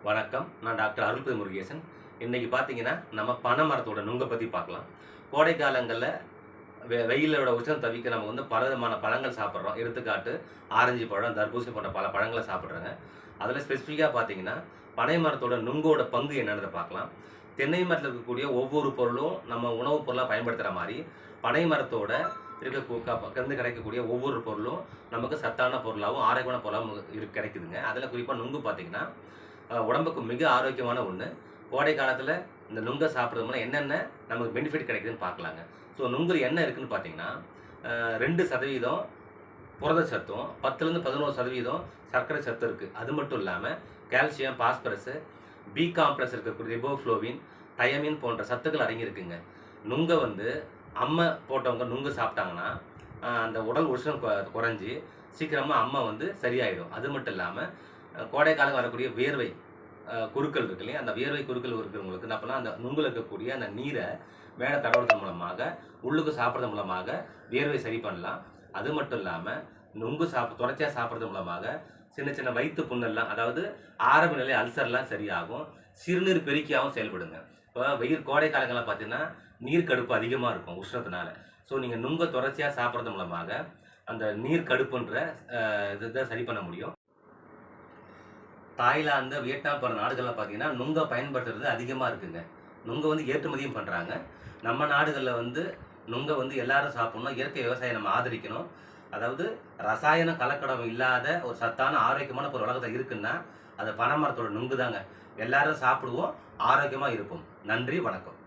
வணக்கம். நான் டாக்டர் அருள்பதி முருகேசன். இன்னைக்கு பார்த்தீங்கன்னா, நம்ம பனை மரத்தோட நுங்க பத்தி பார்க்கலாம். கோடை காலங்கள்ல வெயிலோட உஷ்ணம் தவிர்க்க நம்ம பலவிதமான பழங்கள் சாப்பிடுறோம். எடுத்துக்காட்டு ஆரஞ்சு பழம், தர்பூசணி போன்ற பல பழங்கள சாப்பிடுறோங்க. அதில ஸ்பெசிஃபிக்கா பார்த்தீங்கன்னா, பனை மரத்தோட நுங்கோட பங்கு என்னன்றத பார்க்கலாம். தென்னை மரத்தில இருக்கக்கூடிய ஒவ்வொரு பொருளும் நம்ம உணவுப் பொருளா பயன்படுத்துற மாரி, பனை மரத்தோட கிடைக்கக்கூடிய ஒவ்வொரு பொருளும் நமக்கு சத்தான பொருளாவும், ஆரோக்கியமான பொருளாவும் கிடைக்குதுங்க. அதில குறிப்பா நுங்கு பார்த்தீங்கன்னா, உடம்புக்கு மிக ஆரோக்கியமான ஒண்ணு. கோடை காலத்தில இந்த நுங்க சாப்பிடுறது மூலம் என்னென்ன நமக்கு பெனிஃபிட் கிடைக்குதுன்னு பார்க்கலாங்க. ஸோ நுங்குல என்ன இருக்குன்னு பார்த்தீங்கன்னா, 2% புரதச்சத்தும், 10லேருந்து 11% சர்க்கரை சத்து இருக்கு. அது மட்டும் இல்லாம கால்சியம், பாஸ்பரஸ், பி காம்ப்ளெக்ஸ் இருக்கக்கூடிய ரிபோஃப்ளோவின், தயமின் போன்ற சத்துக்கள் அடங்கியிருக்குங்க. நுங்க அம்மை போட்டவங்க நுங்கு சாப்பிட்டாங்கன்னா, அந்த உடல் உஷ்ணம் குறைஞ்சு சீக்கிரமா அம்மை சரியாயிடும். அது மட்டும் இல்லாம கோடை காலம் வரக்கூடிய வேர்வை குருக்கள் இருக்கு இல்லையா, அந்த வேர்வை குருக்கள் இருக்கிறவங்களுக்கு என்ன பண்ணலாம், அந்த நுங்குல இருக்கக்கூடிய அந்த நீரை மேலே தடவுறது மூலமாக, உள்ளுக்கு சாப்பிட்றது மூலமாக வேர்வை சரி பண்ணலாம். அது மட்டும் இல்லாமல் நுங்கு தொடர்ச்சியாக சாப்பிட்றது மூலமாக சின்ன சின்ன வயிற்று புண்ணெல்லாம், அதாவது ஆரம்ப நிலை அல்சர்லாம் சரியாகும். சிறுநீர் பெருக்கியாகவும் செயல்படுங்க. இப்போ கோடை காலங்கள்லாம் பார்த்தீங்கன்னா நீர் கடுப்பு அதிகமாக இருக்கும் உஷ்ணத்தினால. ஸோ நீங்கள் நுங்கை தொடர்ச்சியாக சாப்பிட்றது மூலமாக அந்த நீர் கடுப்புன்ற இதை சரி பண்ண முடியும். தாய்லாந்து, வியட்நாம் போன்ற நாடுகளில் பார்த்தீங்கன்னா நுங்கை பயன்படுத்துறது அதிகமாக இருக்குங்க. நுங்கை ஏற்றுமதியும் பண்ணுறாங்க. நம்ம நாடுகளில் நுங்கை எல்லாரும் சாப்பிடணும். இயற்கை விவசாயம் நம்ம ஆதரிக்கணும். அதாவது ரசாயன கலக்கடம் இல்லாத ஒரு சத்தான ஆரோக்கியமான ஒரு உலகத்தில் இருக்குன்னா அது பனை மரத்தோட நுங்கு தாங்க. எல்லாரும் சாப்பிடுவோம், ஆரோக்கியமாக இருப்போம். நன்றி, வணக்கம்.